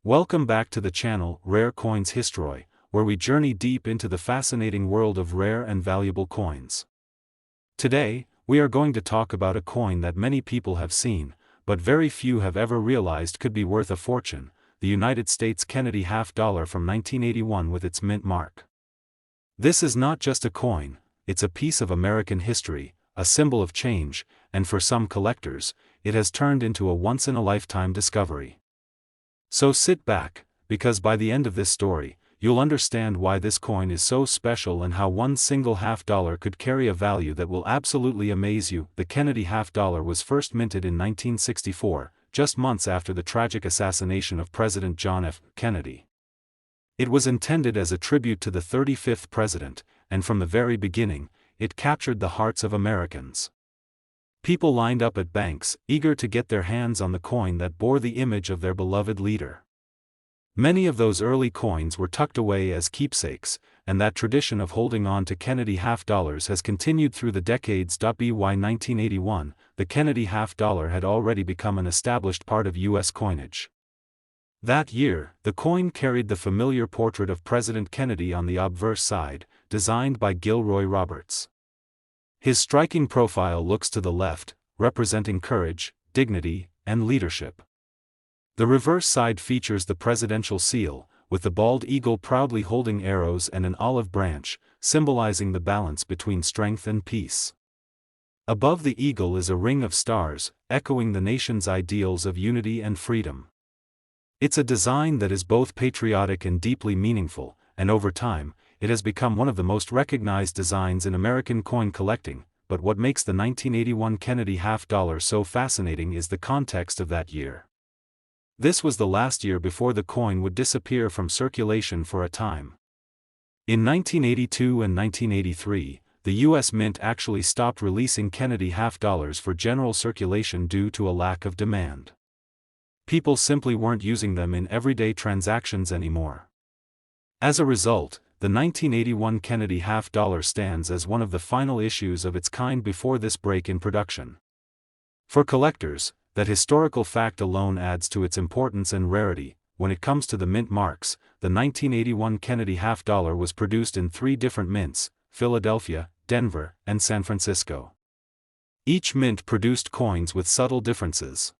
Welcome back to the channel, Rare Coins History, where we journey deep into the fascinating world of rare and valuable coins. Today, we are going to talk about a coin that many people have seen, but very few have ever realized could be worth a fortune, the United States Kennedy half-dollar from 1981 with its mint mark. This is not just a coin, it's a piece of American history, a symbol of change, and for some collectors, it has turned into a once-in-a-lifetime discovery. So sit back, because by the end of this story, you'll understand why this coin is so special and how one single half-dollar could carry a value that will absolutely amaze you. The Kennedy half-dollar was first minted in 1964, just months after the tragic assassination of President John F. Kennedy. It was intended as a tribute to the 35th president, and from the very beginning, it captured the hearts of Americans. People lined up at banks, eager to get their hands on the coin that bore the image of their beloved leader. Many of those early coins were tucked away as keepsakes, and that tradition of holding on to Kennedy half-dollars has continued through the decades. By 1981, the Kennedy half-dollar had already become an established part of U.S. coinage. That year, the coin carried the familiar portrait of President Kennedy on the obverse side, designed by Gilroy Roberts. His striking profile looks to the left, representing courage, dignity, and leadership. The reverse side features the presidential seal, with the bald eagle proudly holding arrows and an olive branch, symbolizing the balance between strength and peace. Above the eagle is a ring of stars, echoing the nation's ideals of unity and freedom. It's a design that is both patriotic and deeply meaningful, and over time, it has become one of the most recognized designs in American coin collecting. But what makes the 1981 Kennedy half-dollar so fascinating is the context of that year. This was the last year before the coin would disappear from circulation for a time. In 1982 and 1983, the U.S. Mint actually stopped releasing Kennedy half-dollars for general circulation due to a lack of demand. People simply weren't using them in everyday transactions anymore. As a result, the 1981 Kennedy half-dollar stands as one of the final issues of its kind before this break in production. For collectors, that historical fact alone adds to its importance and rarity. When it comes to the mint marks, the 1981 Kennedy half-dollar was produced in 3 different mints: Philadelphia, Denver, and San Francisco. Each mint produced coins with subtle differences.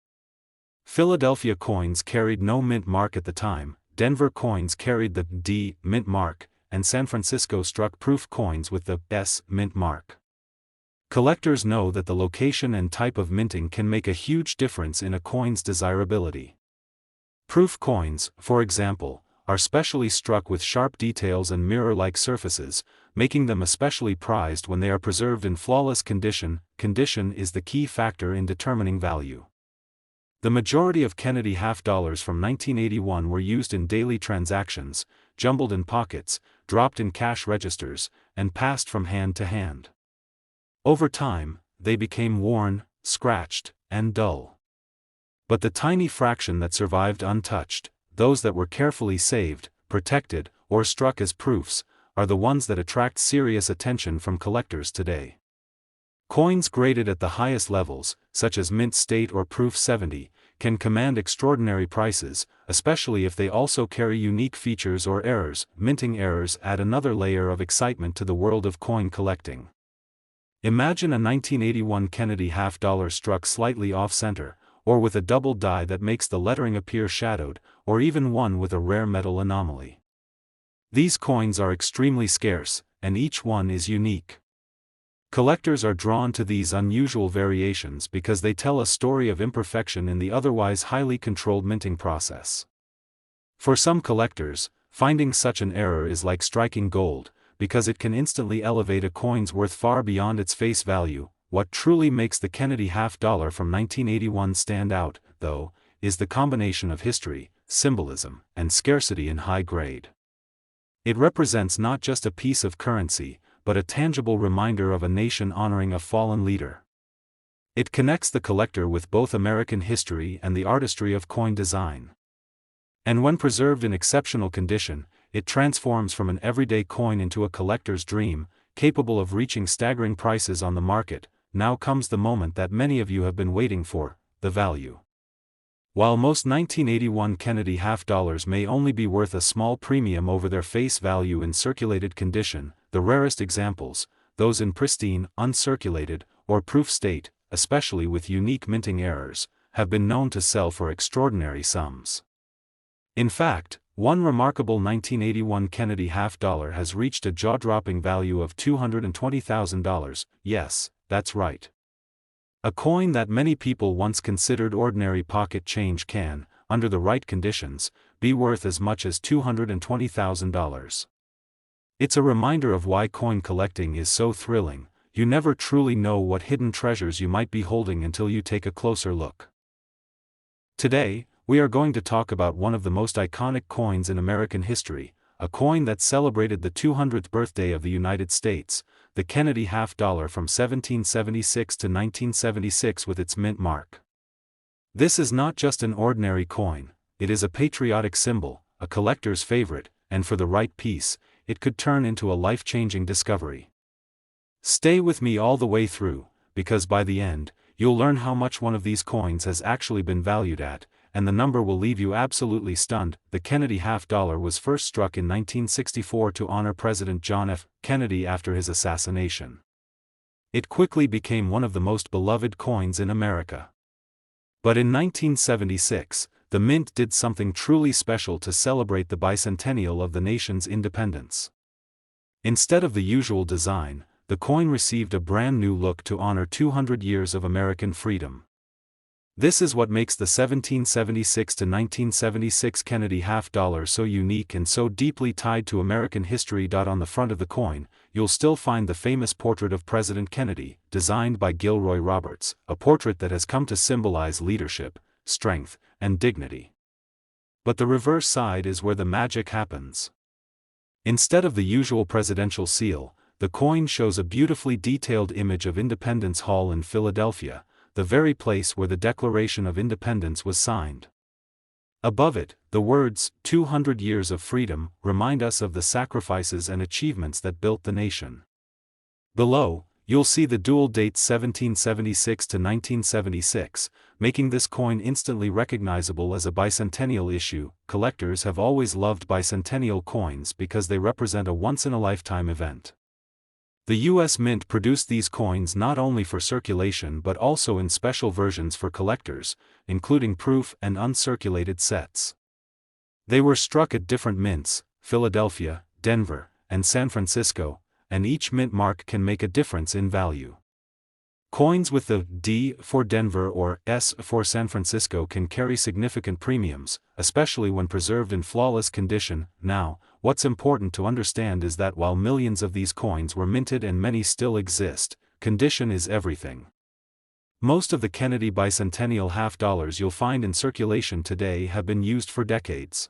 Philadelphia coins carried no mint mark at the time, Denver coins carried the D mint mark, and San Francisco struck proof coins with the S mint mark. Collectors know that the location and type of minting can make a huge difference in a coin's desirability. Proof coins, for example, are specially struck with sharp details and mirror-like surfaces, making them especially prized when they are preserved in flawless condition. Condition is the key factor in determining value. The majority of Kennedy half-dollars from 1981 were used in daily transactions, jumbled in pockets, dropped in cash registers, and passed from hand to hand. Over time, they became worn, scratched, and dull. But the tiny fraction that survived untouched, those that were carefully saved, protected, or struck as proofs, are the ones that attract serious attention from collectors today. Coins graded at the highest levels, such as Mint State or Proof 70, can command extraordinary prices, especially if they also carry unique features or errors. Minting errors add another layer of excitement to the world of coin collecting. Imagine a 1981 Kennedy half-dollar struck slightly off-center, or with a double die that makes the lettering appear shadowed, or even one with a rare metal anomaly. These coins are extremely scarce, and each one is unique. Collectors are drawn to these unusual variations because they tell a story of imperfection in the otherwise highly controlled minting process. For some collectors, finding such an error is like striking gold, because it can instantly elevate a coin's worth far beyond its face value. What truly makes the Kennedy half-dollar from 1981 stand out, though, is the combination of history, symbolism, and scarcity in high grade. It represents not just a piece of currency, but a tangible reminder of a nation honoring a fallen leader. It connects the collector with both American history and the artistry of coin design. And when preserved in exceptional condition, it transforms from an everyday coin into a collector's dream, capable of reaching staggering prices on the market. Now comes the moment that many of you have been waiting for: the value. While most 1981 Kennedy half dollars may only be worth a small premium over their face value in circulated condition, the rarest examples, those in pristine, uncirculated, or proof state, especially with unique minting errors, have been known to sell for extraordinary sums. In fact, one remarkable 1981 Kennedy half dollar has reached a jaw-dropping value of $220,000, yes, that's right. A coin that many people once considered ordinary pocket change can, under the right conditions, be worth as much as $220,000. It's a reminder of why coin collecting is so thrilling. You never truly know what hidden treasures you might be holding until you take a closer look. Today, we are going to talk about one of the most iconic coins in American history, a coin that celebrated the 200th birthday of the United States, the Kennedy half dollar from 1776 to 1976 with its mint mark. This is not just an ordinary coin, it is a patriotic symbol, a collector's favorite, and for the right piece, it could turn into a life-changing discovery. Stay with me all the way through, because by the end, you'll learn how much one of these coins has actually been valued at, and the number will leave you absolutely stunned. The Kennedy half dollar was first struck in 1964 to honor President John F. Kennedy after his assassination. It quickly became one of the most beloved coins in America. But in 1976, the mint did something truly special to celebrate the bicentennial of the nation's independence. Instead of the usual design, the coin received a brand new look to honor 200 years of American freedom. This is what makes the 1776 to 1976 Kennedy half dollar so unique and so deeply tied to American history. On the front of the coin, you'll still find the famous portrait of President Kennedy, designed by Gilroy Roberts, a portrait that has come to symbolize leadership, strength, and dignity. But the reverse side is where the magic happens. Instead of the usual presidential seal, the coin shows a beautifully detailed image of Independence Hall in Philadelphia, the very place where the Declaration of Independence was signed. Above it, the words, 200 Years of Freedom, remind us of the sacrifices and achievements that built the nation. Below, you'll see the dual dates 1776 to 1976, making this coin instantly recognizable as a bicentennial issue. Collectors have always loved bicentennial coins because they represent a once-in-a-lifetime event. The U.S. Mint produced these coins not only for circulation but also in special versions for collectors, including proof and uncirculated sets. They were struck at different mints, Philadelphia, Denver, and San Francisco, and each mint mark can make a difference in value. Coins with the D for Denver or S for San Francisco can carry significant premiums, especially when preserved in flawless condition. Now, what's important to understand is that while millions of these coins were minted and many still exist, condition is everything. Most of the Kennedy bicentennial half dollars you'll find in circulation today have been used for decades.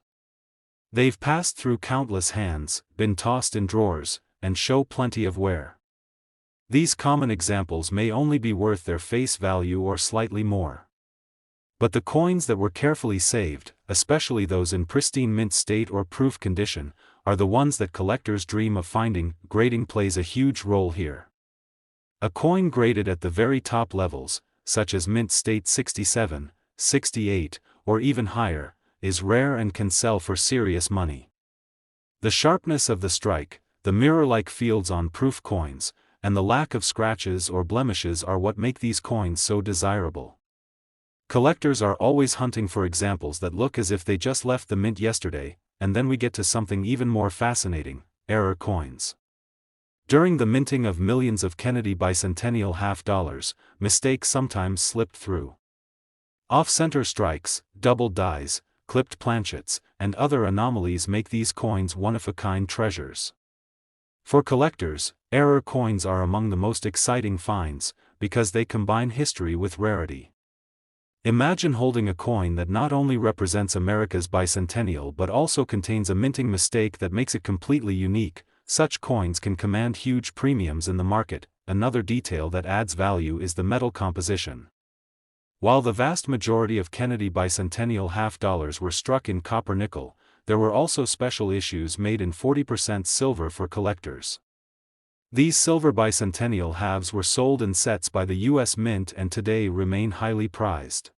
They've passed through countless hands, been tossed in drawers, and show plenty of wear. These common examples may only be worth their face value or slightly more. But the coins that were carefully saved, especially those in pristine mint state or proof condition, are the ones that collectors dream of finding. Grading plays a huge role here. A coin graded at the very top levels, such as mint state 67, 68, or even higher, is rare and can sell for serious money. The sharpness of the strike, the mirror-like fields on proof coins, and the lack of scratches or blemishes are what make these coins so desirable. Collectors are always hunting for examples that look as if they just left the mint yesterday, and then we get to something even more fascinating: error coins. During the minting of millions of Kennedy bicentennial half dollars, mistakes sometimes slipped through. Off-center strikes, double dies, clipped planchets, and other anomalies make these coins one-of-a-kind treasures. For collectors, error coins are among the most exciting finds, because they combine history with rarity. Imagine holding a coin that not only represents America's bicentennial but also contains a minting mistake that makes it completely unique. Such coins can command huge premiums in the market. Another detail that adds value is the metal composition. While the vast majority of Kennedy bicentennial half dollars were struck in copper-nickel, there were also special issues made in 40% silver for collectors. These silver bicentennial halves were sold in sets by the U.S. Mint and today remain highly prized.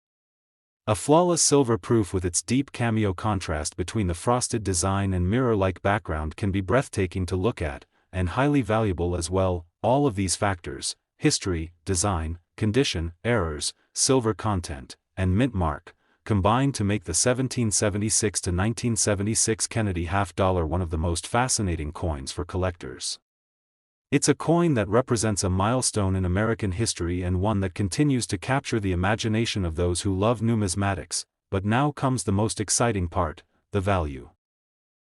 A flawless silver proof with its deep cameo contrast between the frosted design and mirror-like background can be breathtaking to look at, and highly valuable as well. All of these factors, history, design, condition, errors, silver content, and mint mark, combine to make the 1776 to 1976 Kennedy half-dollar one of the most fascinating coins for collectors. It's a coin that represents a milestone in American history and one that continues to capture the imagination of those who love numismatics, but now comes the most exciting part, the value.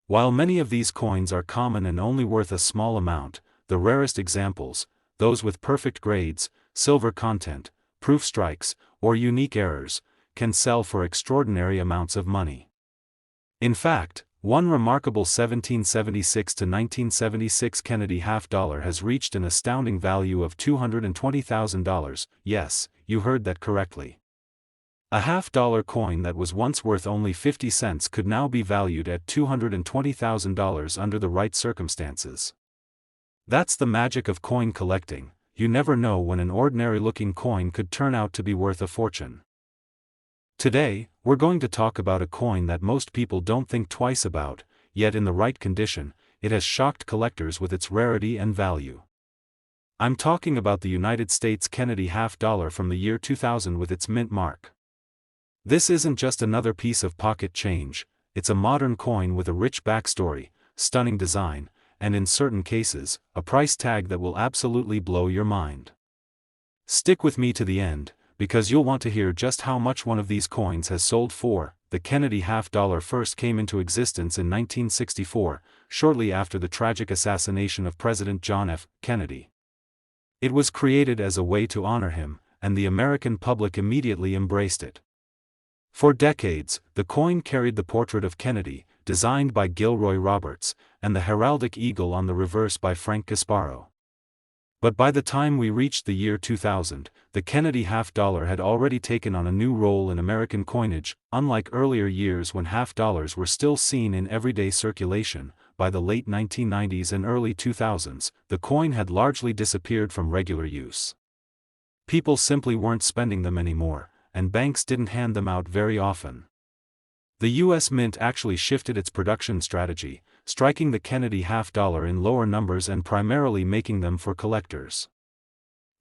While many of these coins are common and only worth a small amount, the rarest examples, those with perfect grades, silver content, proof strikes, or unique errors, can sell for extraordinary amounts of money. In fact, one remarkable 1776 to 1976 Kennedy half-dollar has reached an astounding value of $220,000. Yes, you heard that correctly. A half-dollar coin that was once worth only 50 cents could now be valued at $220,000 under the right circumstances. That's the magic of coin collecting. You never know when an ordinary-looking coin could turn out to be worth a fortune. Today, we're going to talk about a coin that most people don't think twice about, yet in the right condition, it has shocked collectors with its rarity and value. I'm talking about the United States Kennedy half-dollar from the year 2000 with its mint mark. This isn't just another piece of pocket change, it's a modern coin with a rich backstory, stunning design, and in certain cases, a price tag that will absolutely blow your mind. Stick with me to the end, because you'll want to hear just how much one of these coins has sold for. The Kennedy half-dollar first came into existence in 1964, shortly after the tragic assassination of President John F. Kennedy. It was created as a way to honor him, and the American public immediately embraced it. For decades, the coin carried the portrait of Kennedy, designed by Gilroy Roberts, and the heraldic eagle on the reverse by Frank Gasparo. But by the time we reached the year 2000, the Kennedy half-dollar had already taken on a new role in American coinage. Unlike earlier years when half-dollars were still seen in everyday circulation, by the late 1990s and early 2000s, the coin had largely disappeared from regular use. People simply weren't spending them anymore, and banks didn't hand them out very often. The U.S. Mint actually shifted its production strategy, striking the Kennedy half-dollar in lower numbers and primarily making them for collectors.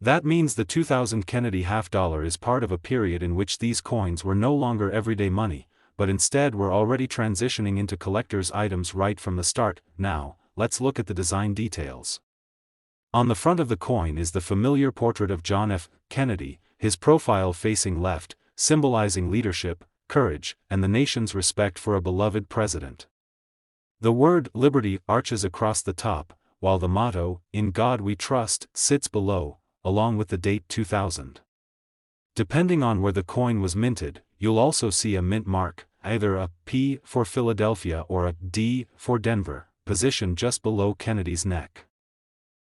That means the 2000 Kennedy half-dollar is part of a period in which these coins were no longer everyday money, but instead were already transitioning into collectors' items right from the start. Now, let's look at the design details. On the front of the coin is the familiar portrait of John F. Kennedy, his profile facing left, symbolizing leadership, courage, and the nation's respect for a beloved president. The word "Liberty" arches across the top, while the motto, "In God We Trust," sits below, along with the date 2000. Depending on where the coin was minted, you'll also see a mint mark, either a P for Philadelphia or a D for Denver, positioned just below Kennedy's neck.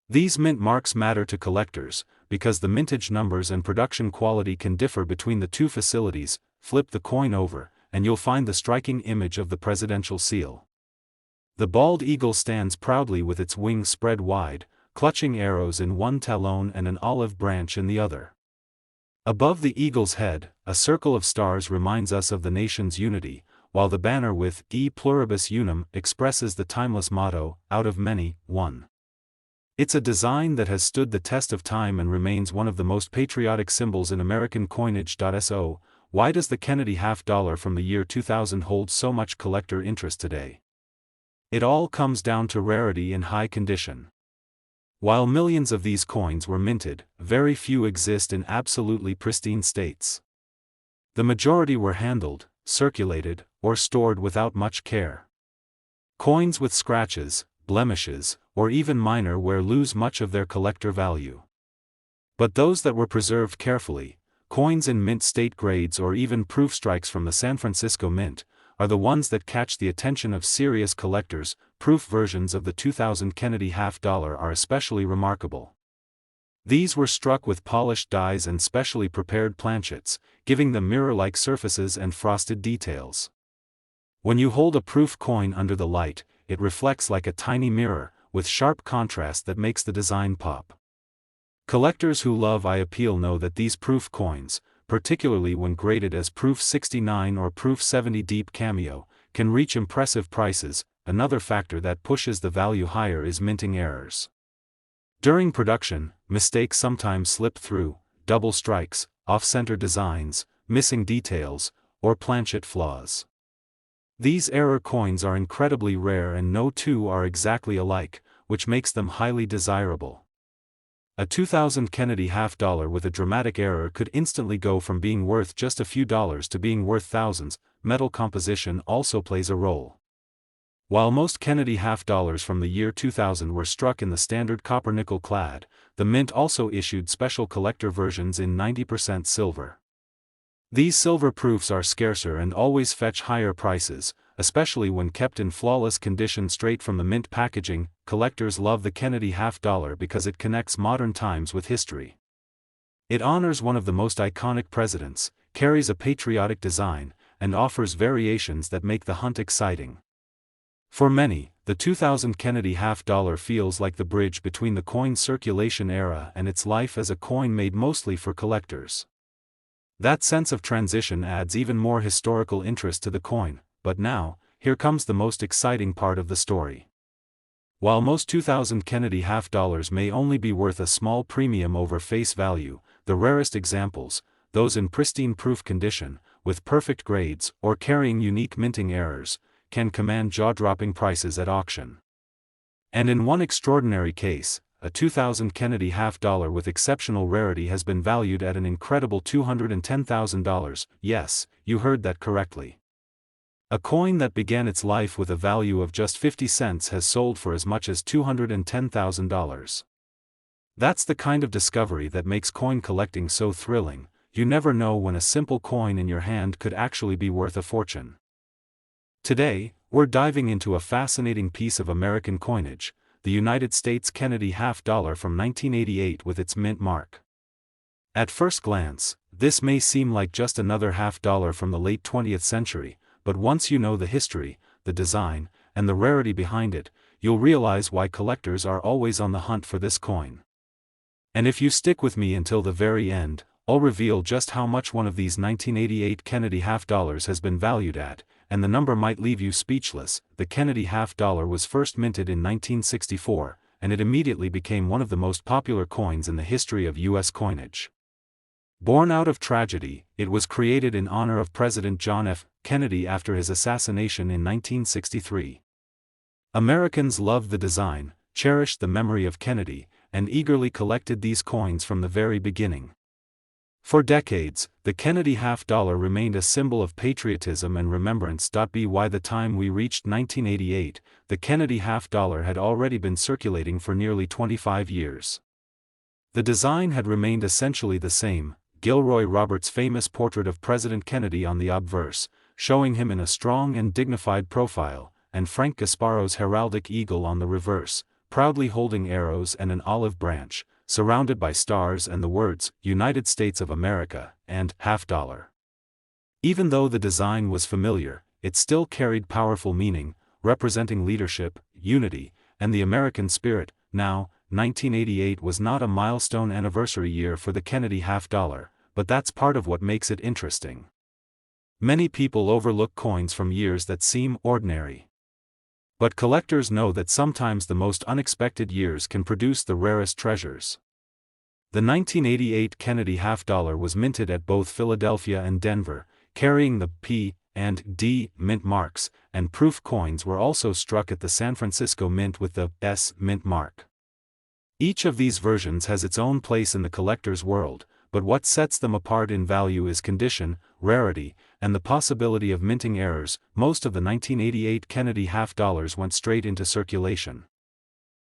These mint marks matter to collectors, because the mintage numbers and production quality can differ between the two facilities. Flip the coin over, and you'll find the striking image of the presidential seal. The bald eagle stands proudly with its wings spread wide, clutching arrows in one talon and an olive branch in the other. Above the eagle's head, a circle of stars reminds us of the nation's unity, while the banner with E Pluribus Unum expresses the timeless motto, "Out of many, one." It's a design that has stood the test of time and remains one of the most patriotic symbols in American coinage. So, why does the Kennedy half-dollar from the year 2000 hold so much collector interest today? It all comes down to rarity and high condition. While millions of these coins were minted, very few exist in absolutely pristine states. The majority were handled, circulated, or stored without much care. Coins with scratches, blemishes, or even minor wear lose much of their collector value. But those that were preserved carefully, coins in mint state grades or even proof strikes from the San Francisco Mint, are the ones that catch the attention of serious collectors. Proof versions of the 2000 Kennedy half-dollar are especially remarkable. These were struck with polished dies and specially prepared planchets, giving them mirror-like surfaces and frosted details. When you hold a proof coin under the light, it reflects like a tiny mirror, with sharp contrast that makes the design pop. Collectors who love eye appeal know that these proof coins, particularly when graded as Proof 69 or Proof 70 Deep Cameo, can reach impressive prices. Another factor that pushes the value higher is minting errors. During production, mistakes sometimes slip through: double strikes, off-center designs, missing details, or planchet flaws. These error coins are incredibly rare and no two are exactly alike, which makes them highly desirable. A 2000 Kennedy half-dollar with a dramatic error could instantly go from being worth just a few dollars to being worth thousands. Metal composition also plays a role. While most Kennedy half-dollars from the year 2000 were struck in the standard copper-nickel clad, the mint also issued special collector versions in 90% silver. These silver proofs are scarcer and always fetch higher prices, especially when kept in flawless condition straight from the mint packaging. Collectors love the Kennedy half-dollar because it connects modern times with history. It honors one of the most iconic presidents, carries a patriotic design, and offers variations that make the hunt exciting. For many, the 2000 Kennedy half-dollar feels like the bridge between the coin circulation era and its life as a coin made mostly for collectors. That sense of transition adds even more historical interest to the coin. But now, here comes the most exciting part of the story. While most 2000 Kennedy half-dollars may only be worth a small premium over face value, the rarest examples, those in pristine proof condition, with perfect grades, or carrying unique minting errors, can command jaw-dropping prices at auction. And in one extraordinary case, a 2000 Kennedy half-dollar with exceptional rarity has been valued at an incredible $210,000. Yes, you heard that correctly. A coin that began its life with a value of just 50 cents has sold for as much as $210,000. That's the kind of discovery that makes coin collecting so thrilling. You never know when a simple coin in your hand could actually be worth a fortune. Today, we're diving into a fascinating piece of American coinage, the United States Kennedy half-dollar from 1988 with its mint mark. At first glance, this may seem like just another half-dollar from the late 20th century, but once you know the history, the design, and the rarity behind it, you'll realize why collectors are always on the hunt for this coin. And if you stick with me until the very end, I'll reveal just how much one of these 1988 Kennedy half-dollars has been valued at, and the number might leave you speechless. The Kennedy half-dollar was first minted in 1964, and it immediately became one of the most popular coins in the history of U.S. coinage. Born out of tragedy, it was created in honor of President John F. Kennedy after his assassination in 1963. Americans loved the design, cherished the memory of Kennedy, and eagerly collected these coins from the very beginning. For decades, the Kennedy half-dollar remained a symbol of patriotism and remembrance. By the time we reached 1988, the Kennedy half-dollar had already been circulating for nearly 25 years. The design had remained essentially the same: Gilroy Roberts' famous portrait of President Kennedy on the obverse, showing him in a strong and dignified profile, and Frank Gasparo's heraldic eagle on the reverse, proudly holding arrows and an olive branch, surrounded by stars and the words, "United States of America," and "half-dollar." Even though the design was familiar, it still carried powerful meaning, representing leadership, unity, and the American spirit. Now, 1988 was not a milestone anniversary year for the Kennedy half-dollar, but that's part of what makes it interesting. Many people overlook coins from years that seem ordinary. But collectors know that sometimes the most unexpected years can produce the rarest treasures. The 1988 Kennedy half-dollar was minted at both Philadelphia and Denver, carrying the P and D mint marks, and proof coins were also struck at the San Francisco Mint with the S mint mark. Each of these versions has its own place in the collector's world, but what sets them apart in value is condition, rarity, and the possibility of minting errors. Most of the 1988 Kennedy half-dollars went straight into circulation.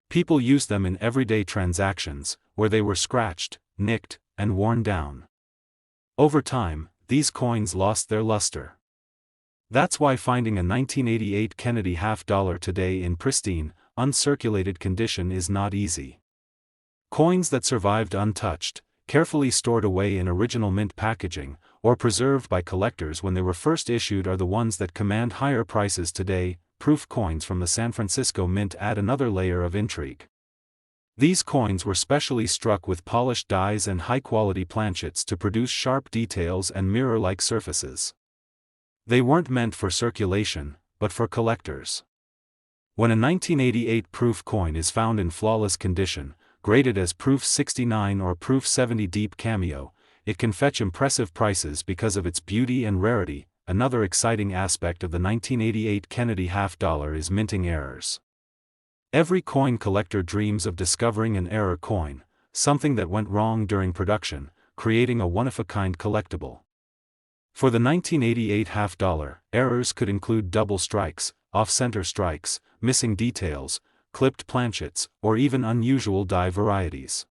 People used them in everyday transactions, where they were scratched, nicked, and worn down. Over time, these coins lost their luster. That's why finding a 1988 Kennedy half-dollar today in pristine, uncirculated condition is not easy. Coins that survived untouched, carefully stored away in original mint packaging, or preserved by collectors when they were first issued are the ones that command higher prices today. Proof coins from the San Francisco Mint add another layer of intrigue. These coins were specially struck with polished dies and high-quality planchets to produce sharp details and mirror-like surfaces. They weren't meant for circulation, but for collectors. When a 1988 proof coin is found in flawless condition, graded as proof 69 or proof 70 deep cameo, it can fetch impressive prices because of its beauty and rarity. Another exciting aspect of the 1988 Kennedy half-dollar is minting errors. Every coin collector dreams of discovering an error coin, something that went wrong during production, creating a one-of-a-kind collectible. For the 1988 half-dollar, errors could include double strikes, off-center strikes, missing details, clipped planchets, or even unusual die varieties.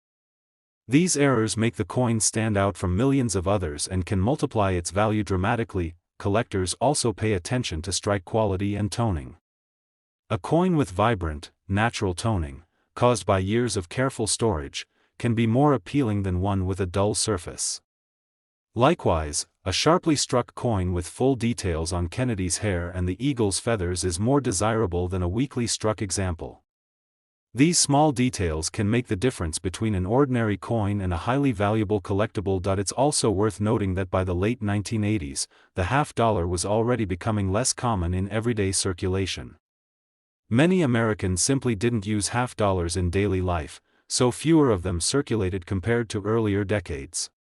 These errors make the coin stand out from millions of others and can multiply its value dramatically. Collectors also pay attention to strike quality and toning. A coin with vibrant, natural toning, caused by years of careful storage, can be more appealing than one with a dull surface. Likewise, a sharply struck coin with full details on Kennedy's hair and the eagle's feathers is more desirable than a weakly struck example. These small details can make the difference between an ordinary coin and a highly valuable collectible. It's also worth noting that by the late 1980s, the half-dollar was already becoming less common in everyday circulation. Many Americans simply didn't use half-dollars in daily life, so fewer of them circulated compared to earlier decades.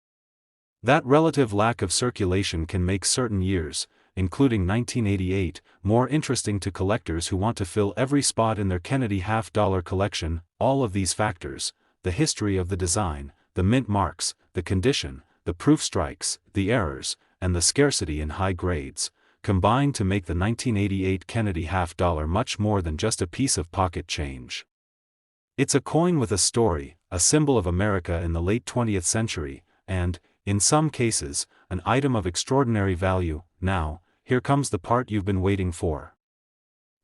That relative lack of circulation can make certain years, including 1988, more interesting to collectors who want to fill every spot in their Kennedy half-dollar collection. All of these factors, the history of the design, the mint marks, the condition, the proof strikes, the errors, and the scarcity in high grades, combine to make the 1988 Kennedy half-dollar much more than just a piece of pocket change. It's a coin with a story, a symbol of America in the late 20th century, and, in some cases, an item of extraordinary value. Now, here comes the part you've been waiting for.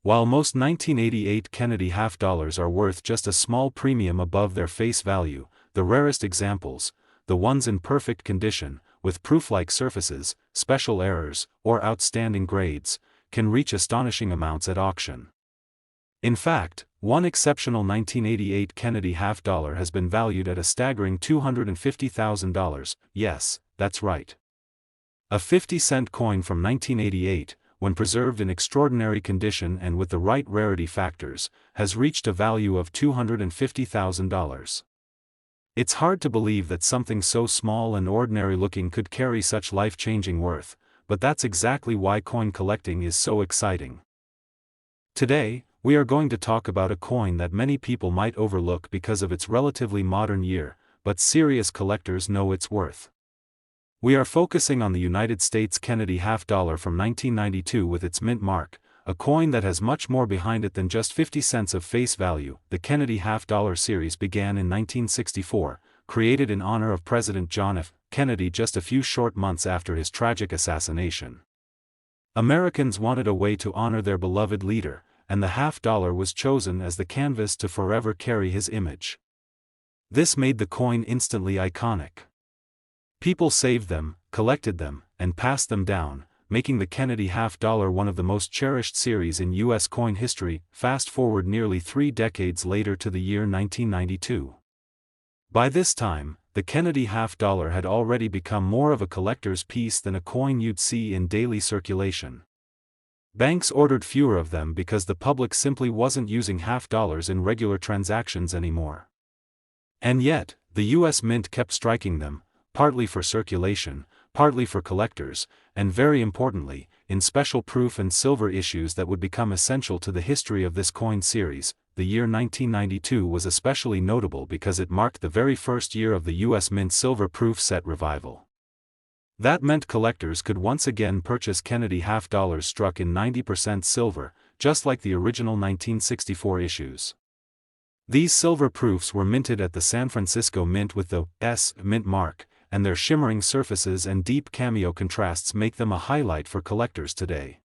While most 1988 Kennedy half-dollars are worth just a small premium above their face value, the rarest examples, the ones in perfect condition, with proof-like surfaces, special errors, or outstanding grades, can reach astonishing amounts at auction. In fact, one exceptional 1988 Kennedy half-dollar has been valued at a staggering $250,000, yes, that's right. A 50-cent coin from 1988, when preserved in extraordinary condition and with the right rarity factors, has reached a value of $250,000. It's hard to believe that something so small and ordinary-looking could carry such life-changing worth, but that's exactly why coin collecting is so exciting. Today, we are going to talk about a coin that many people might overlook because of its relatively modern year, but serious collectors know its worth. We are focusing on the United States Kennedy half-dollar from 1992 with its mint mark, a coin that has much more behind it than just 50 cents of face value. The Kennedy half-dollar series began in 1964, created in honor of President John F. Kennedy just a few short months after his tragic assassination. Americans wanted a way to honor their beloved leader, and the half-dollar was chosen as the canvas to forever carry his image. This made the coin instantly iconic. People saved them, collected them, and passed them down, making the Kennedy half-dollar one of the most cherished series in U.S. coin history. Fast forward nearly 3 decades later to the year 1992. By this time, the Kennedy half-dollar had already become more of a collector's piece than a coin you'd see in daily circulation. Banks ordered fewer of them because the public simply wasn't using half-dollars in regular transactions anymore. And yet, the U.S. Mint kept striking them, partly for circulation, partly for collectors, and very importantly, in special proof and silver issues that would become essential to the history of this coin series. The year 1992 was especially notable because it marked the very first year of the U.S. Mint silver proof set revival. That meant collectors could once again purchase Kennedy half-dollars struck in 90% silver, just like the original 1964 issues. These silver proofs were minted at the San Francisco Mint with the S mint mark, and their shimmering surfaces and deep cameo contrasts make them a highlight for collectors today.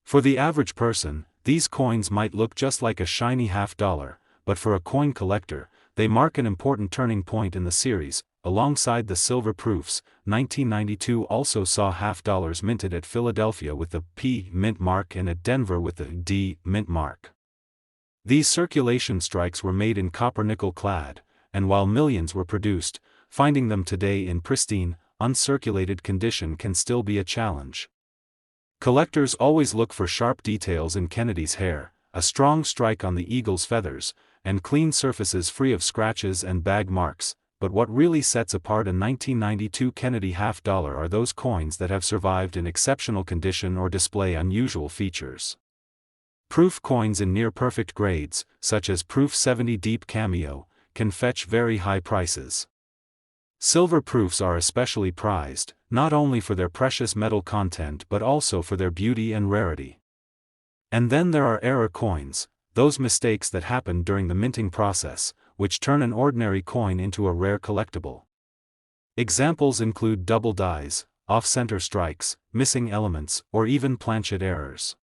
For the average person, these coins might look just like a shiny half-dollar, but for a coin collector, they mark an important turning point in the series. Alongside the silver proofs, 1992 also saw half-dollars minted at Philadelphia with the P mint mark and at Denver with the D mint mark. These circulation strikes were made in copper-nickel clad, and while millions were produced, finding them today in pristine, uncirculated condition can still be a challenge. Collectors always look for sharp details in Kennedy's hair, a strong strike on the eagle's feathers, and clean surfaces free of scratches and bag marks, but what really sets apart a 1992 Kennedy half-dollar are those coins that have survived in exceptional condition or display unusual features. Proof coins in near-perfect grades, such as Proof 70 Deep Cameo, can fetch very high prices. Silver proofs are especially prized, not only for their precious metal content but also for their beauty and rarity. And then there are error coins, those mistakes that happen during the minting process, which turn an ordinary coin into a rare collectible. Examples include double dies, off-center strikes, missing elements, or even planchet errors.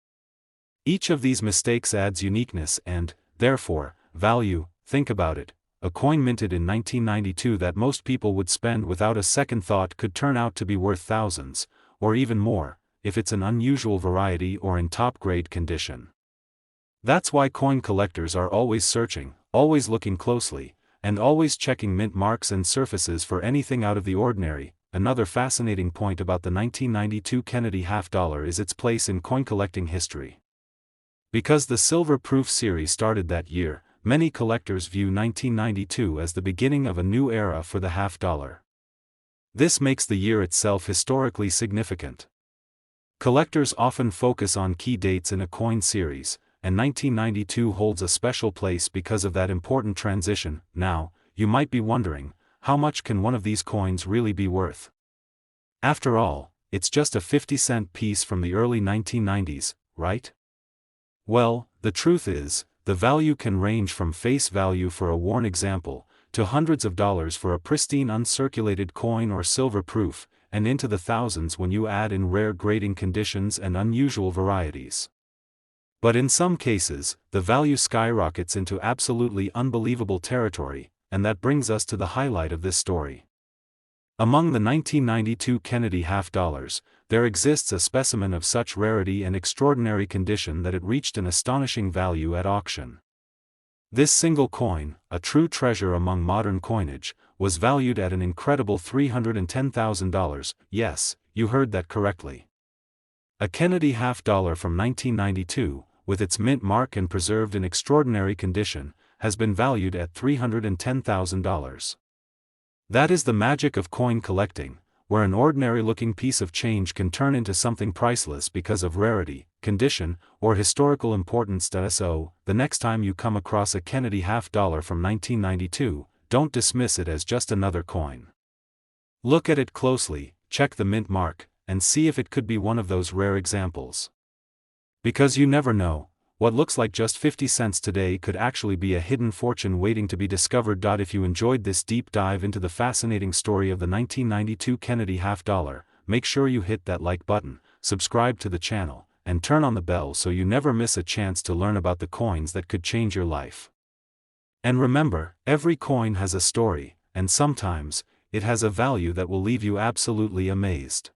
Each of these mistakes adds uniqueness and, therefore, value. Think about it. A coin minted in 1992 that most people would spend without a second thought could turn out to be worth thousands, or even more, if it's an unusual variety or in top-grade condition. That's why coin collectors are always searching, always looking closely, and always checking mint marks and surfaces for anything out of the ordinary. Another fascinating point about the 1992 Kennedy half-dollar is its place in coin collecting history. Because the Silver Proof series started that year, many collectors view 1992 as the beginning of a new era for the half-dollar. This makes the year itself historically significant. Collectors often focus on key dates in a coin series, and 1992 holds a special place because of that important transition. Now, you might be wondering, how much can one of these coins really be worth? After all, it's just a 50-cent piece from the early 1990s, right? Well, the truth is, the value can range from face value for a worn example, to hundreds of dollars for a pristine uncirculated coin or silver proof, and into the thousands when you add in rare grading conditions and unusual varieties. But in some cases, the value skyrockets into absolutely unbelievable territory, and that brings us to the highlight of this story. Among the 1992 Kennedy half-dollars, there exists a specimen of such rarity and extraordinary condition that it reached an astonishing value at auction. This single coin, a true treasure among modern coinage, was valued at an incredible $310,000. Yes, you heard that correctly. A Kennedy half-dollar from 1992, with its mint mark and preserved in extraordinary condition, has been valued at $310,000. That is the magic of coin collecting, where an ordinary-looking piece of change can turn into something priceless because of rarity, condition, or historical importance. So, the next time you come across a Kennedy half-dollar from 1992, don't dismiss it as just another coin. Look at it closely, check the mint mark, and see if it could be one of those rare examples. Because you never know, what looks like just 50 cents today could actually be a hidden fortune waiting to be discovered. If you enjoyed this deep dive into the fascinating story of the 1992 Kennedy half-dollar, make sure you hit that like button, subscribe to the channel, and turn on the bell so you never miss a chance to learn about the coins that could change your life. And remember, every coin has a story, and sometimes, it has a value that will leave you absolutely amazed.